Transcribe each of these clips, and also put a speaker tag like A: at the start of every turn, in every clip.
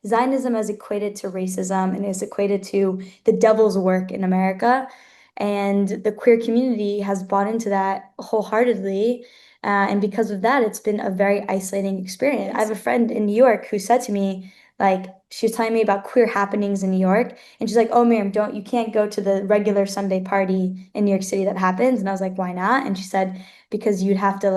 A: Zionism is equated to racism and is equated to the devil's work in America. And the queer community has bought into that wholeheartedly. And because of that, it's been a very isolating experience. I have a friend in New York who said to me, like, she was telling me about queer happenings in New York. And she's like, oh, Miriam, you can't go to the regular Sunday party in New York City that happens. And I was like, why not? And she said, because you'd have to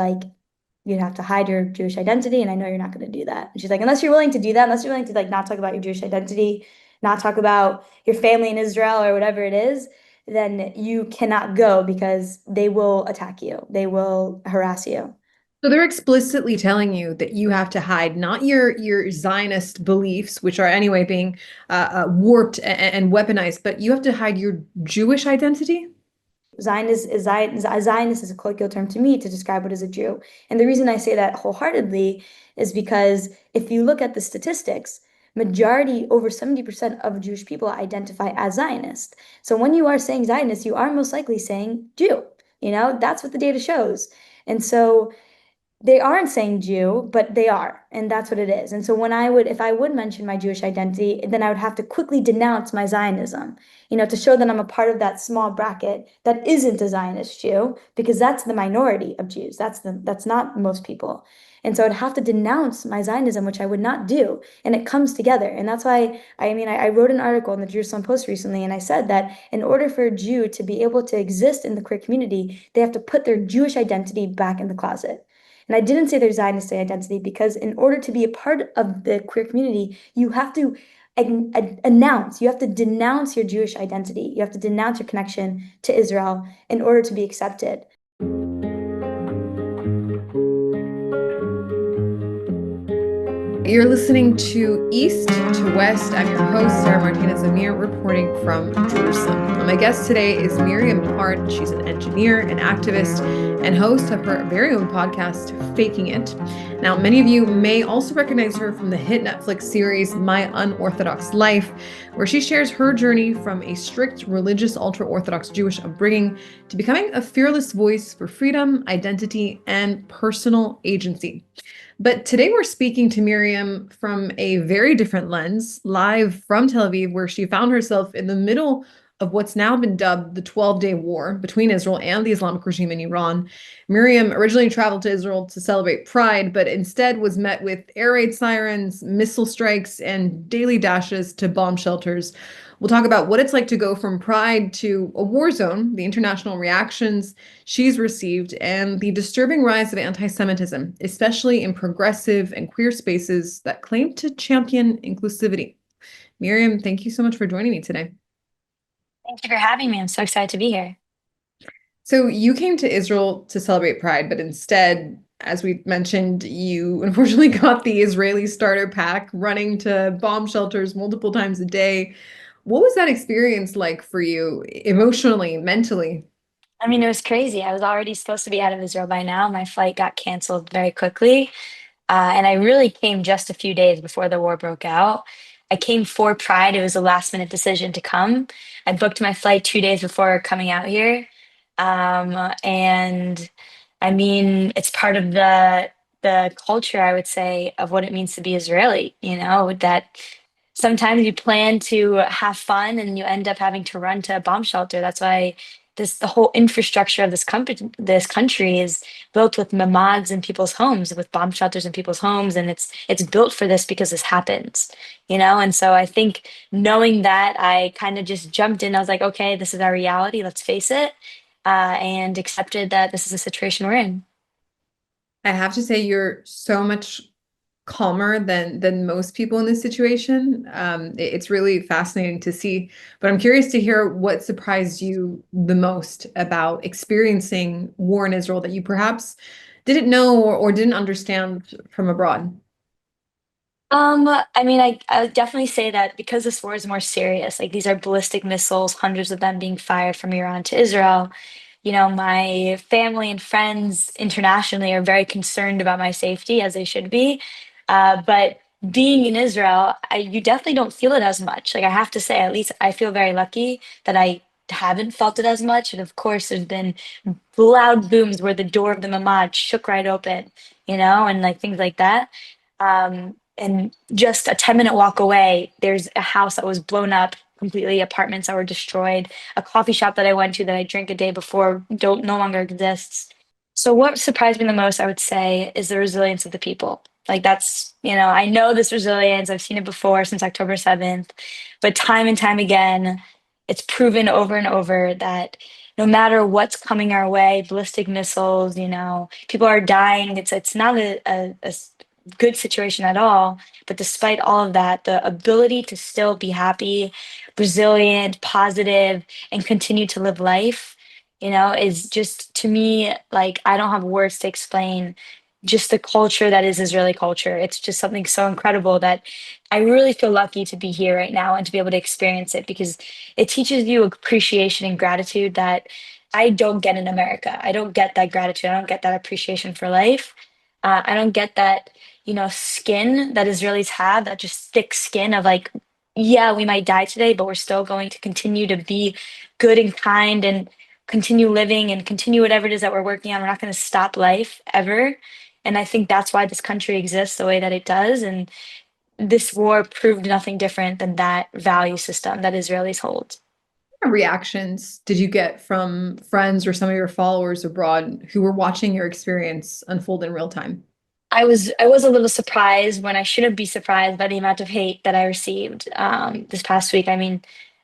A: hide your Jewish identity. And I know you're not going to do that. And she's like, unless you're willing to do that, unless you're willing to like not talk about your Jewish identity, not talk about your family in Israel or whatever it is, then you cannot go because they will attack you. They will harass you.
B: So they're explicitly telling you that you have to hide not your Zionist beliefs, which are anyway being warped and weaponized, but you have to hide your Jewish identity.
A: Zionist is a colloquial term to me to describe what is a Jew. And the reason I say that wholeheartedly is because if you look at the statistics, majority, over 70% of Jewish people identify as Zionist. So when you are saying Zionist, you are most likely saying Jew. That's what the data shows. And so they aren't saying Jew, but they are, and that's what it is. And so if I would mention my Jewish identity, then I would have to quickly denounce my Zionism, to show that I'm a part of that small bracket that isn't a Zionist Jew, because that's the minority of Jews. That's not most people. And so I'd have to denounce my Zionism, which I would not do. And it comes together. And that's why, I wrote an article in the Jerusalem Post recently, and I said that in order for a Jew to be able to exist in the queer community, they have to put their Jewish identity back in the closet. And I didn't say there's Zionist identity because in order to be a part of the queer community, you have to you have to denounce your Jewish identity. You have to denounce your connection to Israel in order to be accepted.
B: You're listening to East to West. I'm your host, Sarah Martinez Amir, reporting from Jerusalem. My guest today is Miriam Haart. She's an engineer, an activist, and host of her very own podcast, Faking It. Now, many of you may also recognize her from the hit Netflix series, My Unorthodox Life, where she shares her journey from a strict religious ultra-Orthodox Jewish upbringing to becoming a fearless voice for freedom, identity, and personal agency. But today we're speaking to Miriam from a very different lens, live from Tel Aviv, where she found herself in the middle of what's now been dubbed the 12-day war between Israel and the Islamic regime in Iran. Miriam originally traveled to Israel to celebrate Pride, but instead was met with air raid sirens, missile strikes, and daily dashes to bomb shelters. We'll talk about what it's like to go from Pride to a war zone, the international reactions she's received, and the disturbing rise of anti-Semitism, especially in progressive and queer spaces that claim to champion inclusivity. Miriam, thank you so much for joining me today.
C: Thank you for having me. I'm so excited to be here.
B: So you came to Israel to celebrate Pride, but instead, as we mentioned, you unfortunately got the Israeli starter pack running to bomb shelters multiple times a day. What was that experience like for you emotionally, mentally?
C: I mean, it was crazy. I was already supposed to be out of Israel by now. My flight got canceled very quickly. And I really came just a few days before the war broke out. I came for Pride. It was a last minute decision to come. I booked my flight 2 days before coming out here. And I mean, it's part of the culture, I would say, of what it means to be Israeli, that sometimes you plan to have fun and you end up having to run to a bomb shelter. That's why the whole infrastructure of this country is built with mamads in people's homes, with bomb shelters in people's homes, and it's built for this because this happens. And so I think knowing that, I kind of just jumped in. I was like, okay, this is our reality. Let's face it, and accepted that this is the situation we're in.
B: I have to say you're so much calmer than most people in this situation. It's really fascinating to see, but I'm curious to hear what surprised you the most about experiencing war in Israel that you perhaps didn't know or didn't understand from abroad.
C: I mean, I would definitely say that because this war is more serious, like these are ballistic missiles, hundreds of them being fired from Iran to Israel. My family and friends internationally are very concerned about my safety, as they should be. But being in Israel, you definitely don't feel it as much. Like I have to say, at least I feel very lucky that I haven't felt it as much. And of course, there's been loud booms where the door of the mamad shook right open, and like things like that. And just a 10-minute walk away, there's a house that was blown up completely, apartments that were destroyed, a coffee shop that I went to that I drank a day before don't no longer exists. So what surprised me the most, I would say, is the resilience of the people. Like that's, I know this resilience. I've seen it before since October 7th, but time and time again, it's proven over and over that no matter what's coming our way, ballistic missiles, people are dying. It's not a good situation at all. But despite all of that, the ability to still be happy, resilient, positive, and continue to live life, is just to me like I don't have words to explain just the culture that is Israeli culture. It's just something so incredible that I really feel lucky to be here right now and to be able to experience it because it teaches you appreciation and gratitude that I don't get in America. I don't get that gratitude. I don't get that appreciation for life. I don't get that, skin that Israelis have, that just thick skin of like, yeah, we might die today, but we're still going to continue to be good and kind and continue living and continue whatever it is that we're working on. We're not going to stop life ever. And I think that's why this country exists the way that it does. And this war proved nothing different than that value system that Israelis hold.
B: What reactions did you get from friends or some of your followers abroad who were watching your experience unfold in real time?
C: I was a little surprised when I shouldn't be surprised by the amount of hate that I received this past week. I mean,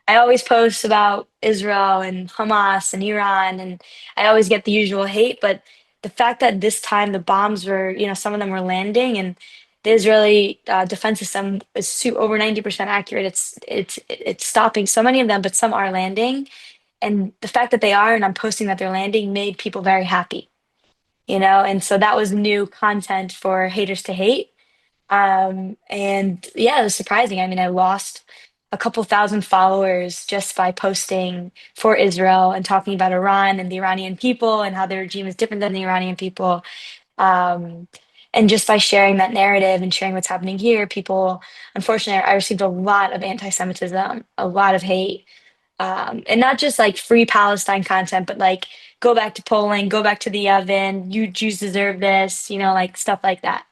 C: I always post about Israel and Hamas and Iran, and I always get the usual hate. But the fact that this time the bombs were, some of them were landing, and the Israeli defense system is over 90% accurate. It's stopping so many of them, but some are landing. And the fact that they are, and I'm posting that they're landing, made people very happy. And so that was new content for haters to hate. And yeah, it was surprising. I mean, I lost a couple thousand followers just by posting for Israel and talking about Iran and the Iranian people and how their regime is different than the Iranian people. Um, and just by sharing that narrative and sharing what's happening here, people, unfortunately, I received a lot of anti-Semitism, a lot of hate, and not just like free Palestine content, but like go back to Poland, go back to the oven, you Jews deserve this, like stuff like that.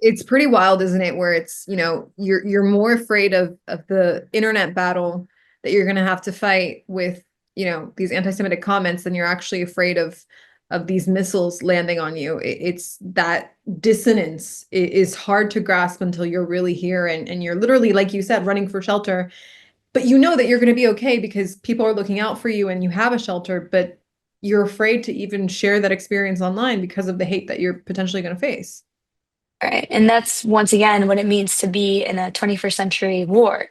B: It's pretty wild, isn't it? Where it's, you're more afraid of the internet battle that you're going to have to fight with, these anti-Semitic comments than you're actually afraid of these missiles landing on you. It's that dissonance is hard to grasp until you're really here and you're literally, like you said, running for shelter, but you know that you're going to be okay because people are looking out for you and you have a shelter, but you're afraid to even share that experience online because of the hate that you're potentially going to face.
C: Right. And that's once again what it means to be in a 21st century war.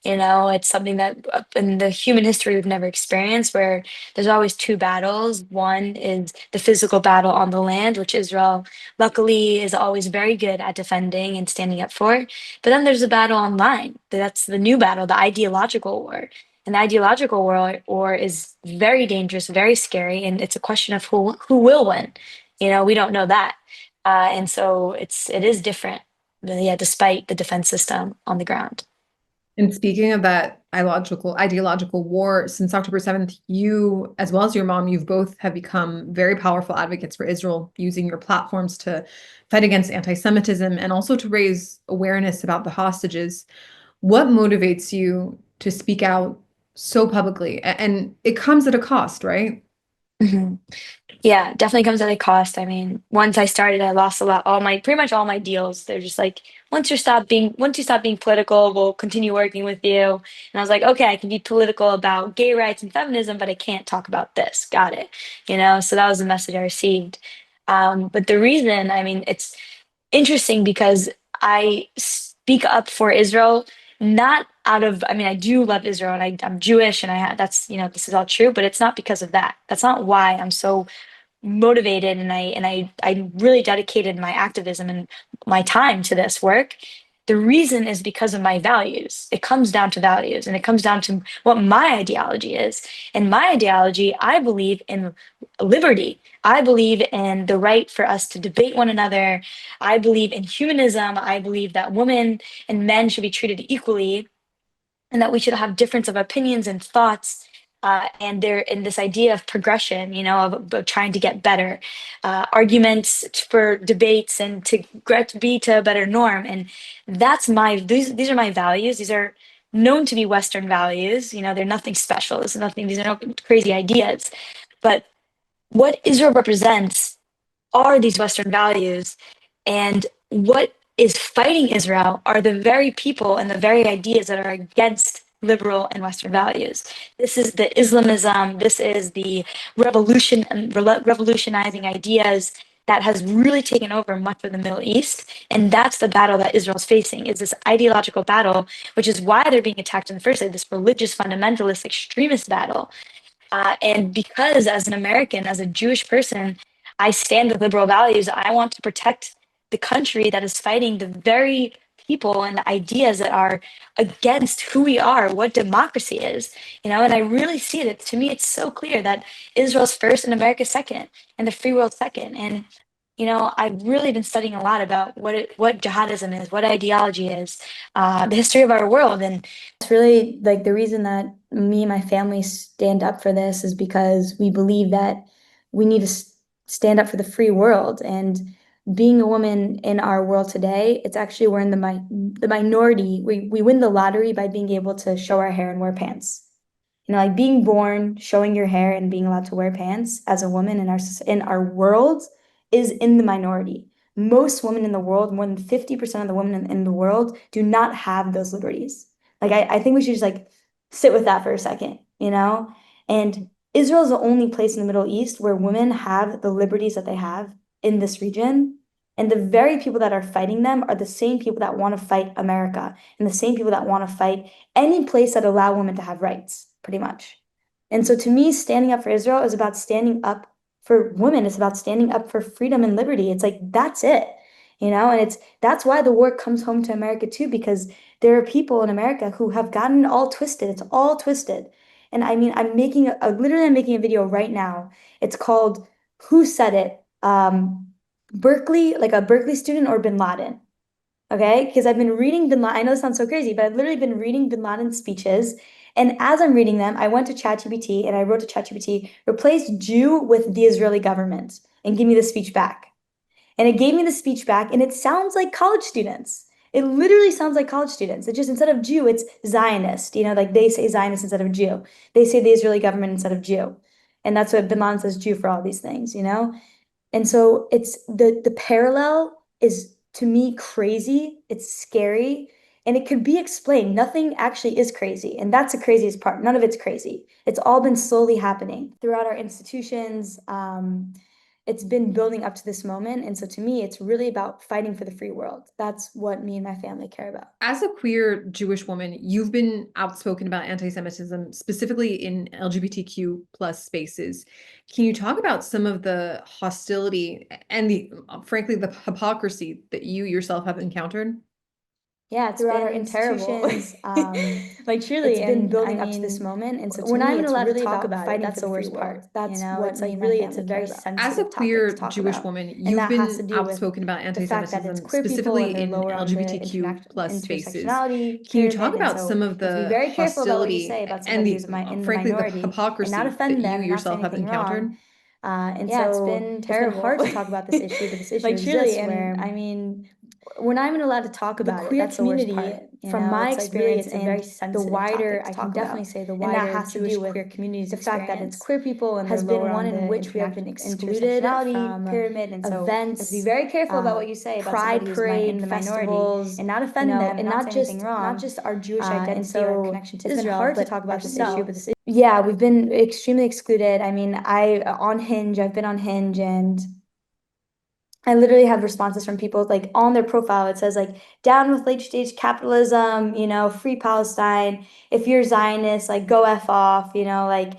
C: It's something that in the human history we've never experienced, where there's always two battles. One is the physical battle on the land, which Israel luckily is always very good at defending and standing up for. But then there's a battle online. That's the new battle, the ideological war. And the ideological war is very dangerous, very scary, and it's a question of who will win. We don't know that. And so it is different, yeah, despite the defense system on the ground.
B: And speaking of that ideological war, since October 7th, you, as well as your mom, you've both have become very powerful advocates for Israel, using your platforms to fight against anti-Semitism and also to raise awareness about the hostages. What motivates you to speak out so publicly? And it comes at a cost, right?
C: Mhm. Yeah, definitely comes at a cost. I mean, once I started, I lost a lot, pretty much all my deals. They're just like, once you stop being political, we'll continue working with you. And I was like, okay, I can be political about gay rights and feminism, but I can't talk about this. Got it. So that was the message I received. But the reason, I mean, it's interesting because I speak up for Israel, not out of, I mean, I do love Israel and I'm Jewish and that's, this is all true, but it's not because of that. That's not why I'm so motivated and I really dedicated my activism and my time to this work. The reason is because of my values. It comes down to values and it comes down to what my ideology is. And my ideology, I believe in liberty. I believe in the right for us to debate one another. I believe in humanism. I believe that women and men should be treated equally and that we should have difference of opinions and thoughts. and they're in this idea of progression, of trying to get better, arguments for debates and to be to a better norm. And these are my values. These are known to be Western values. They're nothing special. These are no crazy ideas. But what Israel represents are these Western values. And what is fighting Israel are the very people and the very ideas that are against liberal and Western values. This is the Islamism, this is the revolutionizing ideas that has really taken over much of the Middle East. And that's the battle that Israel's facing, is this ideological battle, which is why they're being attacked in the first place, this religious fundamentalist extremist battle. And because as an American, as a Jewish person, I stand with liberal values, I want to protect the country that is fighting the very people and the ideas that are against who we are, what democracy is, and I really see it. To me, it's so clear that Israel's first and America's second and the free world second. And I've really been studying a lot about what jihadism is, what ideology is, the history of our world. And
A: it's really like the reason that me and my family stand up for this is because we believe that we need to stand up for the free world. And being a woman in our world today, it's actually we're in the minority. We win the lottery by being able to show our hair and wear pants. Like being born, showing your hair, and being allowed to wear pants as a woman in our world is in the minority. Most women in the world, more than 50% of the women in the world, do not have those liberties. Like I think we should just like sit with that for a second, And Israel is the only place in the Middle East where women have the liberties that they have in this region. And the very people that are fighting them are the same people that want to fight America and the same people that want to fight any place that allow women to have rights, pretty much. And so to me, standing up for Israel is about standing up for women. It's about standing up for freedom and liberty. It's like, that's it, and that's why the war comes home to America too, because there are people in America who have gotten all twisted. It's all twisted. And I mean, I'm making a video right now. It's called Who Said It? Berkeley, like a Berkeley student or Bin Laden. Okay, because I've been reading Bin Laden. I know this sounds so crazy, but I've literally been reading Bin Laden's speeches. And as I'm reading them, I went to ChatGPT and I wrote to ChatGPT, replace Jew with the Israeli government and give me the speech back. And it gave me the speech back, and it sounds like college students. It literally sounds like college students. It just, instead of Jew, it's Zionist. Like they say Zionist instead of Jew. They say the Israeli government instead of Jew. And that's what Bin Laden says Jew for all these things. And so it's the parallel is to me crazy. It's scary. And it could be explained. Nothing actually is crazy. And that's the craziest part. None of it's crazy. It's all been slowly happening throughout our institutions. It's been building up to this moment. And so to me, it's really about fighting for the free world. That's what me and my family care about.
B: As a queer Jewish woman, you've been outspoken about anti-Semitism, specifically in LGBTQ plus spaces. Can you talk about some of the hostility and frankly, the hypocrisy that you yourself have encountered?
A: Yeah, it's
B: throughout
A: been
B: our institutions.
A: like truly,
B: It's been
A: and
B: building
A: I
B: up to this
A: mean,
B: moment. And so to
A: we're not
B: me,
A: even
B: it's
A: allowed to
B: really
A: talk
B: about
A: about it.
B: fighting
A: That's
B: for
A: the
B: the
A: worst
B: free
A: part.
B: world.
A: That's
B: what
A: it's
B: me
A: like
B: and my
A: really,
B: family
A: it's a
B: care
A: very
B: about.
A: sensitive
B: As a
A: topic
B: queer
A: to talk
B: Jewish
A: about.
B: woman,
A: And
B: you've
A: that has to
B: been
A: do with
B: outspoken about
A: the fact that it's
B: anti-Semitism,
A: queer people and
B: specifically
A: they're
B: in
A: lower on the
B: LGBTQ plus spaces.
A: intersectionality
B: Can you talk
A: pyramid. And
B: about
A: so
B: some
A: you
B: of
A: have to be
B: the
A: very careful about what you
B: hostility
A: say about
B: and
A: somebody who's in the
B: frankly, the
A: minority and not
B: hypocrisy that
A: offend
B: you
A: them and not say
B: yourself have
A: anything
B: encountered?
A: wrong. And
B: Yeah,
A: so it's been hard to talk about this issue, but this issue
B: like truly,
A: exists
B: and
A: where
B: I mean,
A: we're not even allowed to talk
B: the
A: about it.
B: queer
A: That's the worst
B: community,
A: part.
B: from my
A: It's like really,
B: experience,
A: it's a very
B: and the
A: sensitive
B: wider,
A: topic to
B: I can
A: talk
B: definitely
A: about.
B: say the
A: And that
B: wider
A: has to
B: Jewish
A: do with
B: queer community's
A: the fact that it's
B: experience
A: queer people and
B: has
A: they're
B: been
A: lower
B: one
A: on
B: in
A: the
B: which we have been excluded
A: intersectionality
B: from
A: pyramid. And so
B: events,
A: you have to be very careful about what you say about
B: pride
A: somebody who's
B: parade,
A: in the minority
B: festivals,
A: and not offend them
B: and
A: and not say anything wrong.
B: not just our Jewish
A: And
B: identity or
A: so
B: connection to
A: it's
B: Israel,
A: been hard to
B: but
A: talk about this issue, but
B: ourselves.
A: yeah, we've been extremely excluded. I mean, I've been on Hinge, and I literally have responses from people like on their profile. It says like down with late stage capitalism, free Palestine. If you're Zionist, like go F off, like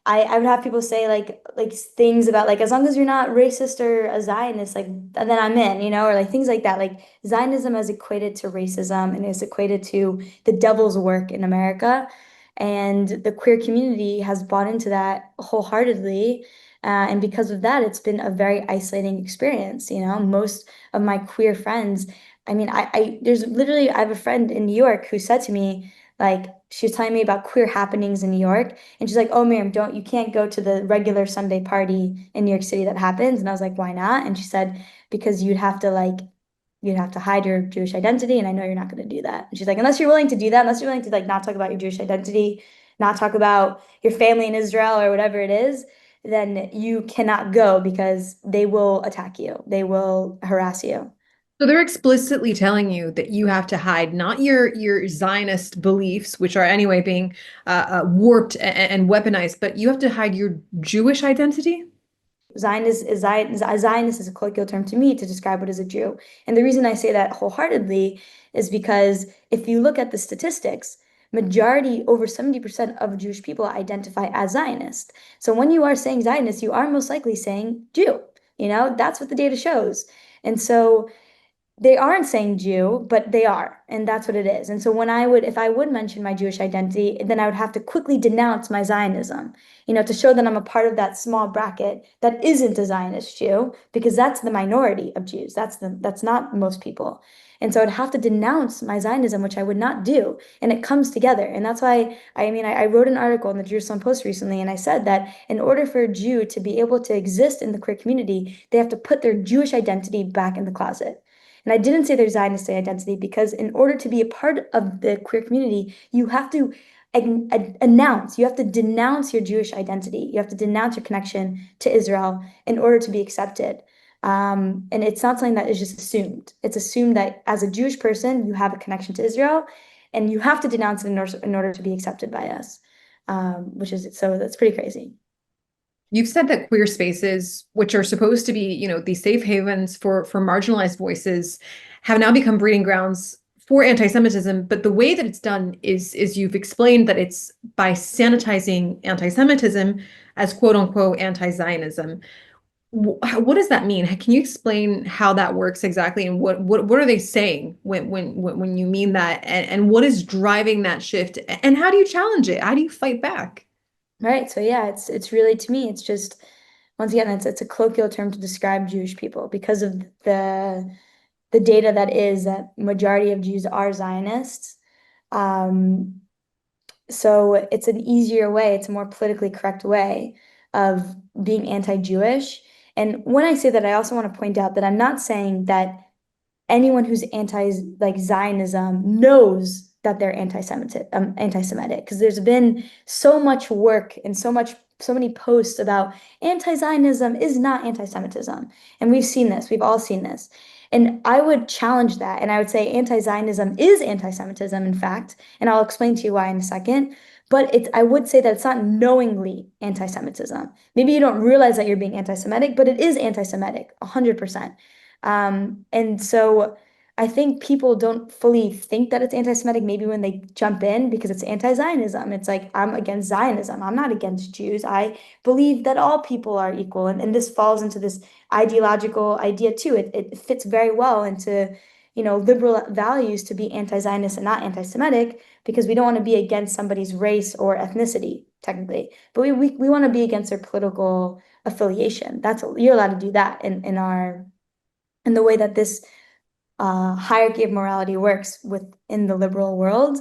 A: I would have people say like things about like as long as you're not racist or a Zionist, like then I'm in, or like things like that. Like Zionism is equated to racism and is equated to the devil's work in America. And the queer community has bought into that wholeheartedly. And because of that, it's been a very isolating experience. Most of my queer friends, I mean, I have a friend in New York who said to me, like, she was telling me about queer happenings in New York, and she's like, "Oh, Miriam, you can't go to the regular Sunday party in New York City that happens." And I was like, "Why not?" And she said, "Because you'd have to hide your Jewish identity, and I know you're not going to do that." And she's like, "Unless you're willing to do that, unless you're willing to like not talk about your Jewish identity, not talk about your family in Israel or whatever it is, then you cannot go because they will attack you. They will harass you."
B: So they're explicitly telling you that you have to hide not your Zionist beliefs, which are anyway being warped and weaponized, but you have to hide your Jewish identity.
A: Zionist is a colloquial term to me to describe what is a Jew. And the reason I say that wholeheartedly is because if you look at the statistics, majority, over 70% of Jewish people identify as Zionist. So when you are saying Zionist, you are most likely saying Jew. That's what the data shows. And so they aren't saying Jew, but they are, and that's what it is. And so if I would mention my Jewish identity, then I would have to quickly denounce my Zionism, to show that I'm a part of that small bracket that isn't a Zionist Jew, because that's the minority of Jews. That's not most people. And so I'd have to denounce my Zionism, which I would not do. And it comes together. And that's why, I wrote an article in the Jerusalem Post recently, and I said that in order for a Jew to be able to exist in the queer community, they have to put their Jewish identity back in the closet. And I didn't say their Zionist identity because in order to be a part of the queer community, you have to you have to denounce your Jewish identity. You have to denounce your connection to Israel in order to be accepted. And it's not something that is just assumed. It's assumed that as a Jewish person, you have a connection to Israel, and you have to denounce it in order to be accepted by us, so that's pretty crazy.
B: You've said that queer spaces, which are supposed to be, these safe havens for marginalized voices, have now become breeding grounds for anti-Semitism. But the way that it's done is you've explained that it's by sanitizing anti-Semitism as quote unquote anti-Zionism. What does that mean? Can you explain how that works exactly, and what are they saying when you mean that, and what is driving that shift, and how do you challenge it? How do you fight back?
A: Right. So yeah, it's really, to me, it's just, once again, it's a colloquial term to describe Jewish people because of the data that is that majority of Jews are Zionists. Um, so it's an easier way, it's a more politically correct way of being anti-Jewish. And when I say that, I also want to point out that I'm not saying that anyone who's anti like Zionism knows that they're anti-Semitic, because there's been so much work and so many posts about anti-Zionism is not anti-Semitism, and we've all seen this, and I would challenge that, and I would say anti-Zionism is anti-Semitism, in fact, and I'll explain to you why in a second. But I would say that it's not knowingly anti-Semitism. Maybe you don't realize that you're being anti-Semitic, but it is anti-Semitic, 100%. And so I think people don't fully think that it's anti-Semitic maybe when they jump in because it's anti-Zionism. It's like, I'm against Zionism. I'm not against Jews. I believe that all people are equal. And this falls into this ideological idea too. It fits very well into, liberal values to be anti-Zionist and not anti-Semitic because we don't want to be against somebody's race or ethnicity, technically. But we want to be against their political affiliation. You're allowed to do that in the way that this hierarchy of morality works within the liberal world.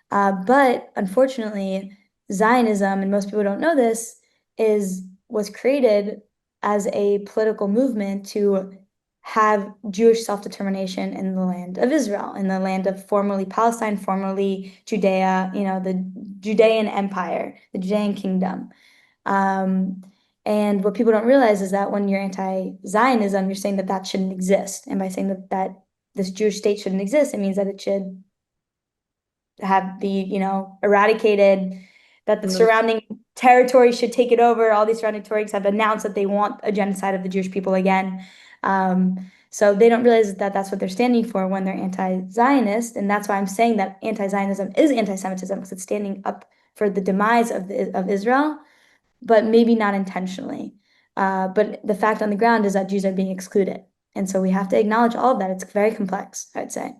A: But unfortunately, Zionism, and most people don't know this, was created as a political movement to have Jewish self-determination in the land of Israel, in the land of formerly Palestine, formerly Judea, the Judean Empire, the Judean Kingdom. Um, and what people don't realize is that when you're anti-Zionism, you're saying that that shouldn't exist. And by saying that this Jewish state shouldn't exist, it means that it should be, eradicated, that the surrounding territory should take it over. All these surrounding territories have announced that they want a genocide of the Jewish people again. So they don't realize that that's what they're standing for when they're anti-Zionist. And that's why I'm saying that anti-Zionism is anti-Semitism, because it's standing up for the demise of Israel, but maybe not intentionally. But the fact on the ground is that Jews are being excluded. And so we have to acknowledge all of that. It's very complex, I'd say.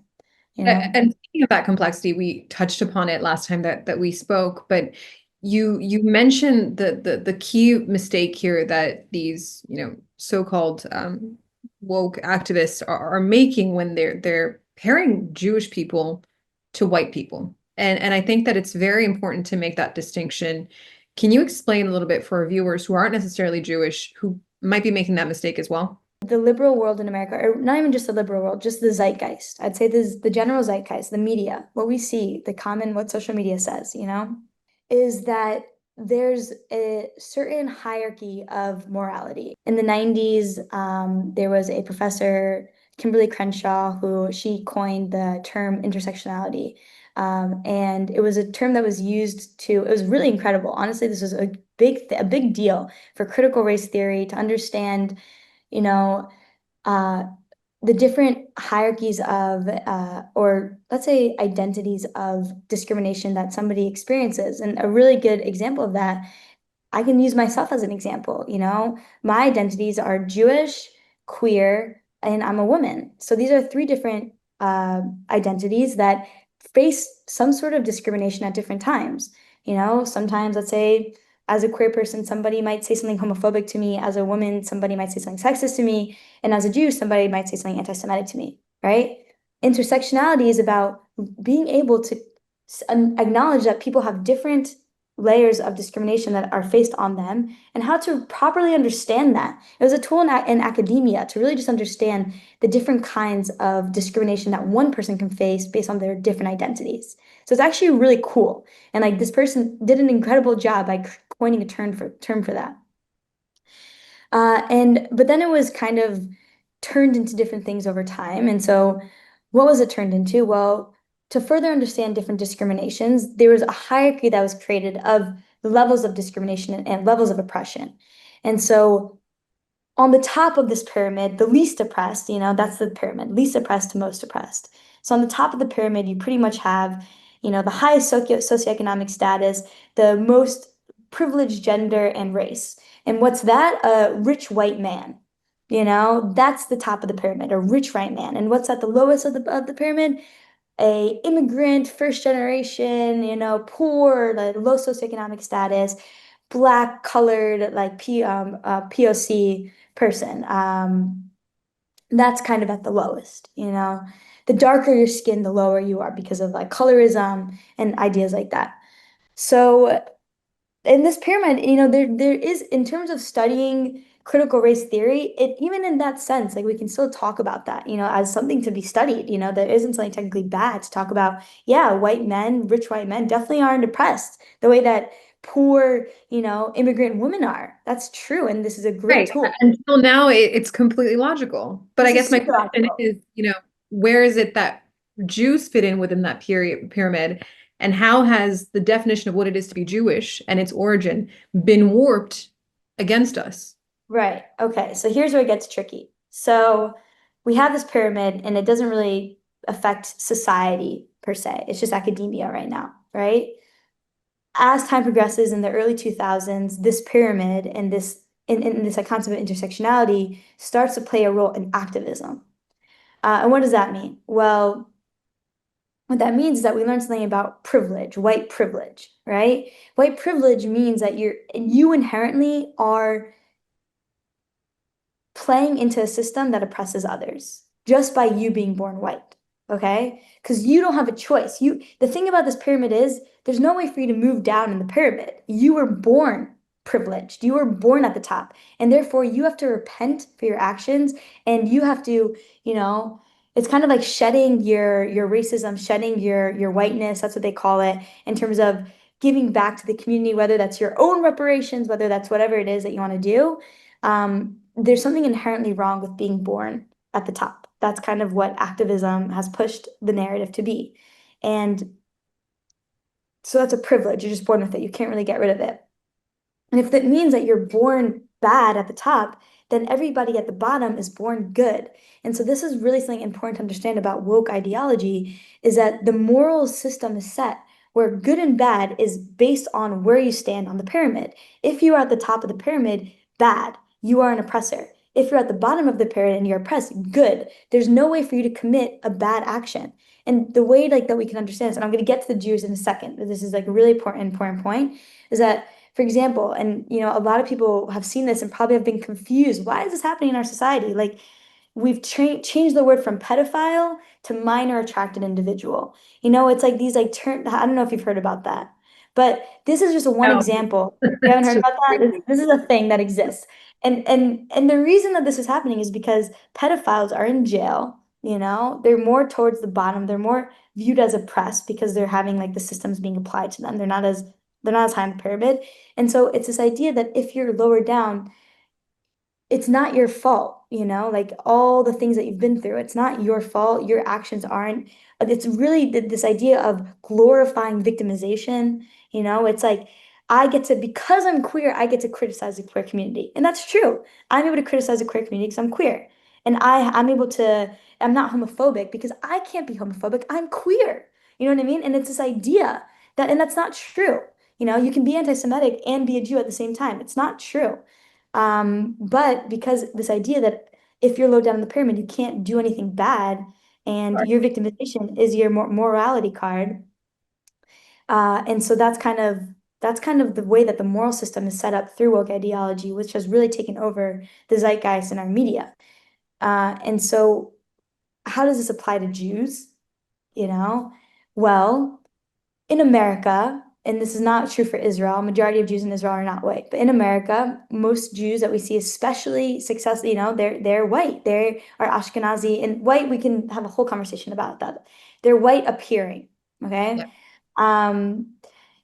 B: And speaking of that complexity, we touched upon it last time that we spoke, but you mentioned the key mistake here that these, so-called woke activists are making when they're pairing Jewish people to white people. And I think that it's very important to make that distinction. Can you explain a little bit for our viewers who aren't necessarily Jewish, who might be making that mistake as well?
A: The liberal world in America, or not even just the liberal world, just the zeitgeist. I'd say this, the general zeitgeist, the media, what we see, the common, what social media says, is that there's a certain hierarchy of morality. In the 90s, there was a professor, Kimberly Crenshaw, who she coined the term intersectionality. And it was a term that was used it was really incredible. Honestly, this was a big deal for critical race theory to understand, you know, uh, the different hierarchies of, or let's say identities of discrimination that somebody experiences. And a really good example of that, I can use myself as an example. My identities are Jewish, queer, and I'm a woman. So these are three different identities that face some sort of discrimination at different times. Sometimes, let's say, as a queer person, somebody might say something homophobic to me. As a woman, somebody might say something sexist to me. And as a Jew, somebody might say something anti-Semitic to me, right? Intersectionality is about being able to acknowledge that people have different layers of discrimination that are faced on them and how to properly understand that. It was a tool in academia to really just understand the different kinds of discrimination that one person can face based on their different identities. So it's actually really cool. And like this person did an incredible job by coining a term for that. But then it was kind of turned into different things over time. And so what was it turned into? Well, to further understand different discriminations, there was a hierarchy that was created of levels of discrimination and levels of oppression. And so on the top of this pyramid, the least oppressed, that's the pyramid, least oppressed to most oppressed. So on the top of the pyramid, you pretty much have, the highest socioeconomic status, the most privileged gender and race. And what's that? A rich white man. That's the top of the pyramid, a rich white man. And what's at the lowest of the pyramid? A immigrant, first generation, poor, like low socioeconomic status, black colored, like POC person. That's kind of at the lowest. The darker your skin, the lower you are because of like colorism and ideas like that. So in this pyramid, there is, in terms of studying critical race theory, it even in that sense, like we can still talk about that, as something to be studied. There isn't something technically bad to talk about. Yeah, white men, rich white men definitely aren't oppressed the way that poor, immigrant women are. That's true, and this is a great
B: Right.
A: tool.
B: Until now, it's completely logical. But I
A: This is
B: guess my
A: super
B: question
A: logical.
B: is, where is it that Jews fit in within that pyramid? And how has the definition of what it is to be Jewish and its origin been warped against us?
A: Right. Okay. So here's where it gets tricky. So we have this pyramid, and it doesn't really affect society per se. It's just academia right now, right? As time progresses in the early 2000s, this pyramid and in this like, concept of intersectionality starts to play a role in activism. And what does that mean? Well, what that means is that we learn something about privilege, white privilege, right? White privilege means that you inherently are playing into a system that oppresses others just by you being born white. Okay? Because you don't have a choice. The thing about this pyramid is there's no way for you to move down in the pyramid. You were born privileged. You were born at the top. And therefore you have to repent for your actions, and you have to, it's kind of like shedding your racism, shedding your whiteness, that's what they call it, in terms of giving back to the community, whether that's your own reparations, whether that's whatever it is that you want to do. There's something inherently wrong with being born at the top. That's kind of what activism has pushed the narrative to be. And so that's a privilege. You're just born with it. You can't really get rid of it. And if that means that you're born bad at the top, then everybody at the bottom is born good. And so this is really something important to understand about woke ideology, is that the moral system is set where good and bad is based on where you stand on the pyramid. If you are at the top of the pyramid, bad, you are an oppressor. If you're at the bottom of the pyramid and you're oppressed, good. There's no way for you to commit a bad action. And the way like that we can understand this, and I'm going to get to the Jews in a second, but this is like a really important point, is that, for example, and a lot of people have seen this and probably have been confused. Why is this happening in our society? Like, we've changed the word from pedophile to minor attracted individual. It's like these like term. I don't know if you've heard about that, but this is just one
C: No.
A: example. You haven't
B: It's
A: heard
B: just
A: about that?
B: crazy.
A: This is a thing that exists. And the reason that this is happening is because pedophiles are in jail, they're more towards the bottom, they're more viewed as oppressed because they're having like the systems being applied to them. They're not as high in the pyramid. And so it's this idea that if you're lower down, it's not your fault, like all the things that you've been through. It's not your fault. Your actions aren't. It's really this idea of glorifying victimization. It's like because I'm queer, I get to criticize the queer community. And that's true. I'm able to criticize the queer community because I'm queer. And I'm not homophobic because I can't be homophobic. I'm queer. You know what I mean? And it's this idea and that's not true. You can be anti-Semitic and be a Jew at the same time. It's not true. But because this idea that if you're low down in the pyramid, you can't do anything bad, and
B: Right.
A: your victimization is your morality card. And so that's kind of the way that the moral system is set up through woke ideology, which has really taken over the zeitgeist in our media. And so, how does this apply to Jews? You know, well, in America, and this is not true for Israel, majority of Jews in Israel are not white, but in America, most Jews that we see, especially successful, they're white. They are Ashkenazi and white. We can have a whole conversation about that. They're white appearing, okay?
B: Yeah.
A: Um,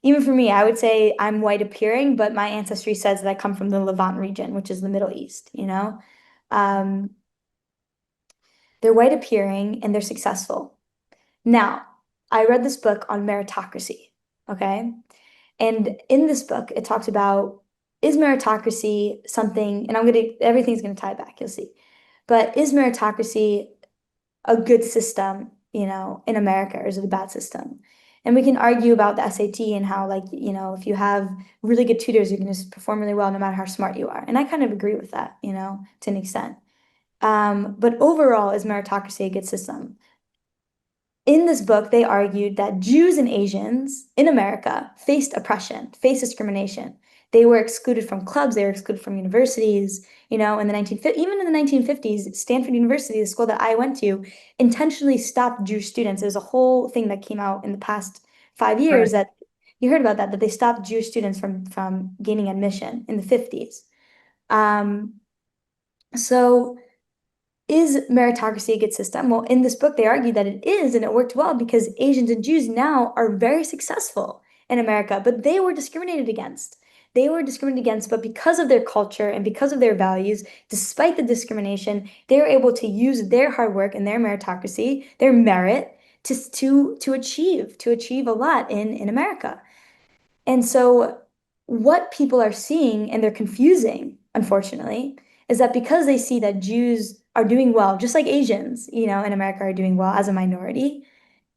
A: Even for me, I would say I'm white appearing, but my ancestry says that I come from the Levant region, which is the Middle East. Um, they're white appearing and they're successful. Now, I read this book on meritocracy, okay? And in this book, it talks about is meritocracy something, and everything's gonna tie back, you'll see. But is meritocracy a good system, in America, or is it a bad system? And we can argue about the SAT and how, like, if you have really good tutors, you're gonna perform really well no matter how smart you are. And I kind of agree with that, to an extent. But overall, is meritocracy a good system? In this book, they argued that Jews and Asians in America faced oppression, faced discrimination. They were excluded from clubs, they were excluded from universities, in the 1950s, even in the 1950s, Stanford University, the school that I went to, intentionally stopped Jewish students. There's a whole thing that came out in the past 5 years
B: Right.
A: that you heard about that they stopped Jewish students from gaining admission in the 50s. Um, so is meritocracy a good system? Well, in this book, they argue that it is, and it worked well because Asians and Jews now are very successful in America, but they were discriminated against. They were discriminated against, but because of their culture and because of their values, despite the discrimination, they were able to use their hard work and their meritocracy, their merit, to achieve a lot in America. And so, what people are seeing, and they're confusing, unfortunately, is that because they see that Jews are doing well, just like Asians, in America are doing well as a minority,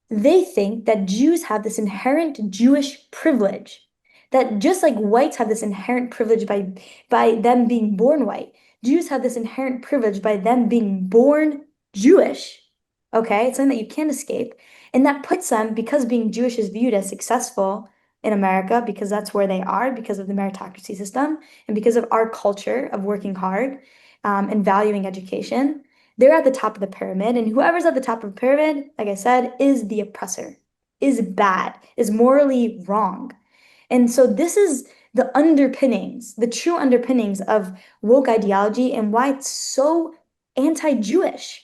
A: they think that Jews have this inherent Jewish privilege, that just like whites have this inherent privilege by them being born white, Jews have this inherent privilege by them being born Jewish. Okay, it's something that you can't escape. And that puts them, because being Jewish is viewed as successful in America, because that's where they are, because of the meritocracy system, and because of our culture of working hard, and valuing education, they're at the top of the pyramid, and whoever's at the top of the pyramid, like I said, is the oppressor, is bad, is morally wrong. And so this is the underpinnings, the true underpinnings of woke ideology and why it's so anti-Jewish,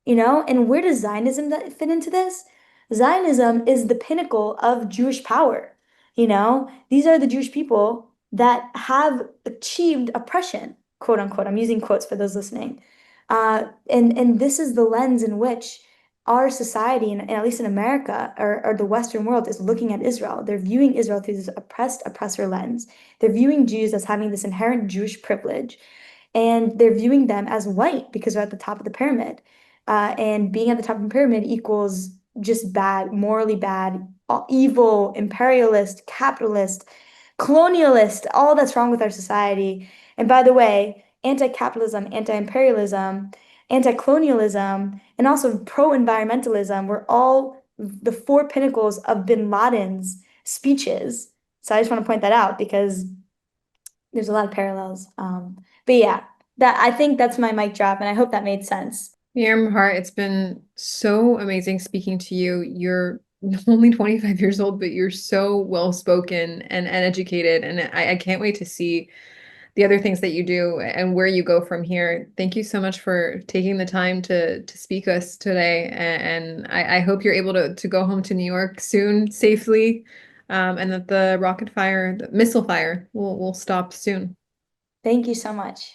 A: And where does Zionism fit into this? Zionism is the pinnacle of Jewish power. These are the Jewish people that have achieved oppression, quote unquote. I'm using quotes for those listening. And this is the lens in which our society, and at least in America, or the Western world, is looking at Israel. They're viewing Israel through this oppressed, oppressor lens. They're viewing Jews as having this inherent Jewish privilege, and they're viewing them as white because they're at the top of the pyramid. And being at the top of the pyramid equals just bad, morally bad, evil, imperialist, capitalist, colonialist, all that's wrong with our society. And by the way, anti-capitalism, anti-imperialism, anti-colonialism, and also pro-environmentalism were all the four pinnacles of bin Laden's speeches. So I just want to point that out because there's a lot of parallels. But yeah, I think that's my mic drop, and I hope that made sense.
B: Miriam Haart, it's been so amazing speaking to you. You're only 25 years old, but you're so well spoken and educated. And I can't wait to see the other things that you do and where you go from here. Thank you so much for taking the time to speak us today. And I hope you're able to go home to New York soon, safely, and that the rocket fire, the missile fire will stop soon.
A: Thank you so much.